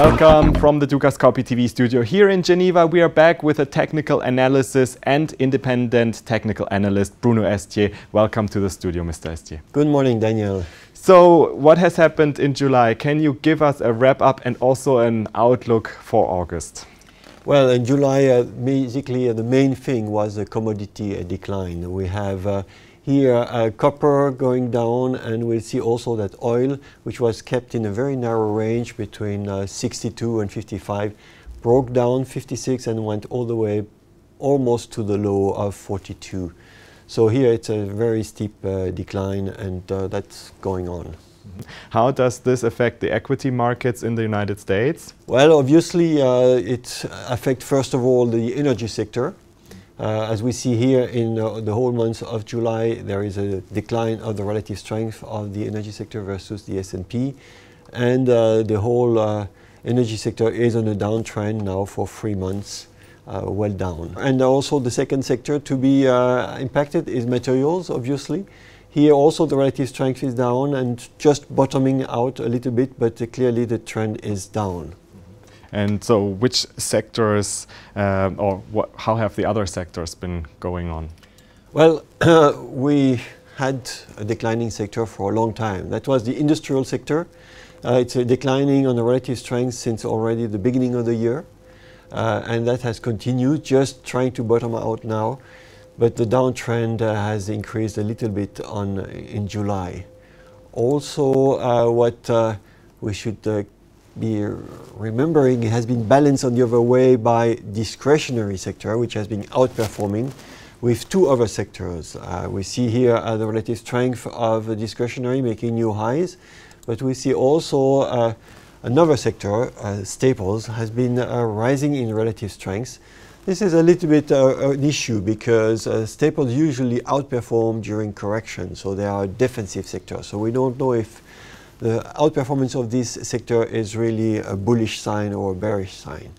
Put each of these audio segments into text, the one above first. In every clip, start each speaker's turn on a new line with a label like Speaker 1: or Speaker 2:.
Speaker 1: Welcome from the Dukascopy TV studio here in Geneva. We are back with a technical analysis and independent technical analyst, Bruno Estier. Welcome to the studio, Mr. Estier.
Speaker 2: Good morning, Daniel.
Speaker 1: So, what has happened in July? Can you give us a wrap-up and also an outlook for August?
Speaker 2: Well, in July, basically the main thing was the commodity decline. We have here copper going down, and we'll see also that oil, which was kept in a very narrow range between 62 and 55, broke down 56 and went all the way almost to the low of 42. So here it's a very steep decline, and that's going on.
Speaker 1: How does this affect the equity markets in the United States?
Speaker 2: Well, obviously it affects first of all the energy sector. As we see here in the whole month of July, there is a decline of the relative strength of the energy sector versus the S&P, and the whole energy sector is on a downtrend now for 3 months, well down. And also the second sector to be impacted is materials, obviously. Here also the relative strength is down and just bottoming out a little bit, but clearly the trend is down.
Speaker 1: And so which sectors how have the other sectors been going on?
Speaker 2: Well, we had a declining sector for a long time. That was the industrial sector. It's declining on the relative strength since already the beginning of the year. And that has continued, just trying to bottom out now. But the downtrend has increased a little bit in July. Also, what we should be remembering, it has been balanced on the other way by discretionary sector, which has been outperforming with two other sectors. We see here the relative strength of discretionary making new highs, but we see also another sector, staples, has been rising in relative strength. This is a little bit an issue because staples usually outperform during correction, so they are a defensive sector. So we don't know if the outperformance of this sector is really a bullish sign or a bearish sign.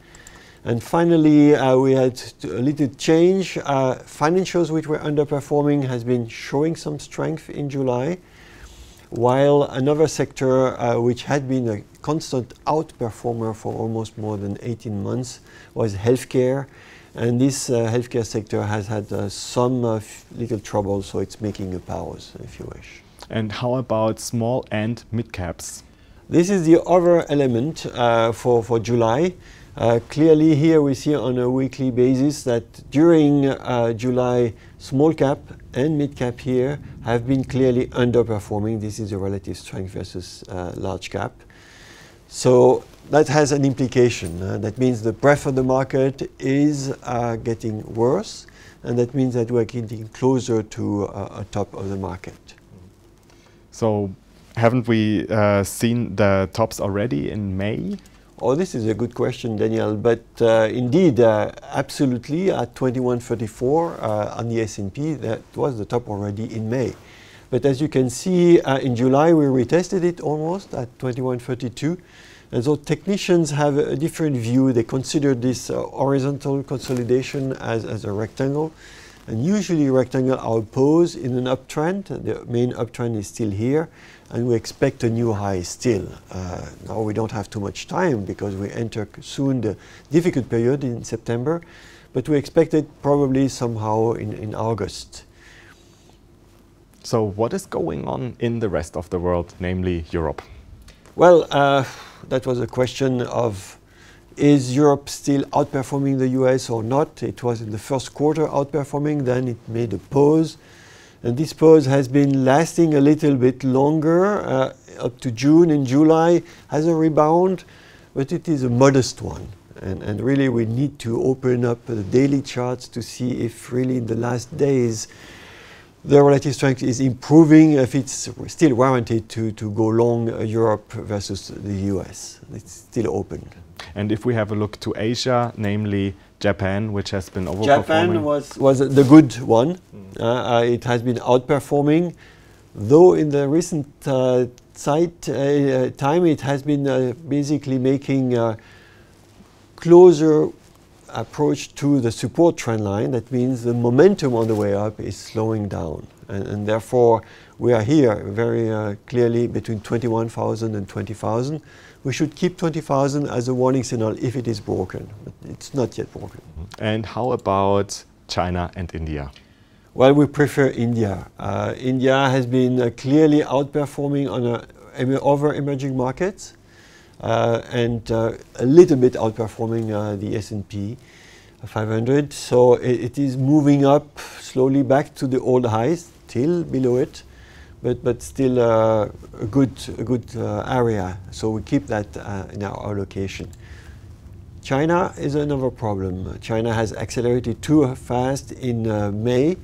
Speaker 2: And finally, we had a little change. Financials which were underperforming has been showing some strength in July, while another sector which had been a constant outperformer for almost more than 18 months was healthcare. And this healthcare sector has had some little trouble, so it's making a pause, if you wish.
Speaker 1: And how about small and mid caps?
Speaker 2: This is the other element for July. Clearly here we see on a weekly basis that during July, small cap and mid cap here have been clearly underperforming. This is a relative strength versus large cap. So that has an implication. That means the breadth of the market is getting worse, and that means that we're getting closer to a top of the market.
Speaker 1: So haven't we seen the tops already in May?
Speaker 2: Oh, this is a good question, Daniel, but indeed, absolutely, at 2134 on the S&P, that was the top already in May. But as you can see, in July we retested it almost at 2132. And so technicians have a different view. They consider this horizontal consolidation as a rectangle. And usually rectangles are opposed in an uptrend. The main uptrend is still here, and we expect a new high still. Now we don't have too much time because we enter soon the difficult period in September, but we expect it probably somehow in August.
Speaker 1: So what is going on in the rest of the world, namely Europe?
Speaker 2: Well, that was a question of, is Europe still outperforming the US or not? It was in the first quarter outperforming, then it made a pause. And this pause has been lasting a little bit longer, up to June and July has a rebound, but it is a modest one. And really we need to open up the daily charts to see if really in the last days the relative strength is improving, if it's still warranted to go long Europe versus the US. It's still open.
Speaker 1: And if we have a look to Asia, namely Japan, which has been overperforming.
Speaker 2: Japan was the good one. It has been outperforming, though in the recent time it has been basically making a closer approach to the support trend line. That means the momentum on the way up is slowing down, and therefore we are here very clearly between 21,000 and 20,000. We should keep 20,000 as a warning signal if it is broken, but it's not yet broken.
Speaker 1: And how about China and India?
Speaker 2: Well, we prefer India. India has been clearly outperforming on other emerging markets and a little bit outperforming the S&P 500. So it is moving up slowly back to the old highs, still below it, but still a good area. So we keep that in our allocation. China is another problem. China has accelerated too fast in May,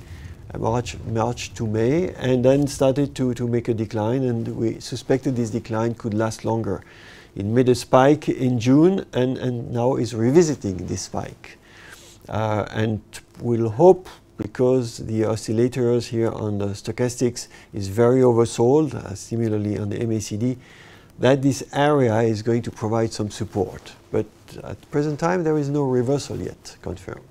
Speaker 2: March to May, and then started to make a decline, and we suspected this decline could last longer. It made a spike in June and now is revisiting this spike. And we'll hope, because the oscillators here on the stochastics is very oversold, similarly on the MACD, that this area is going to provide some support. But at the present time, there is no reversal yet confirmed.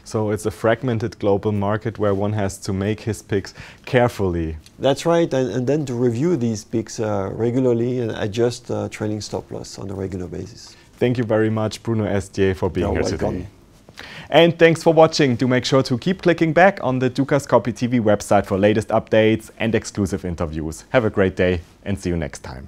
Speaker 1: So it's a fragmented global market where one has to make his picks carefully.
Speaker 2: That's right, and then to review these picks regularly and adjust trailing stop loss on a regular basis.
Speaker 1: Thank you very much, Bruno Estier, for being here
Speaker 2: welcome.
Speaker 1: today. And thanks for watching. Do make sure to keep clicking back on the Dukascopy TV website for latest updates and exclusive interviews. Have a great day and see you next time.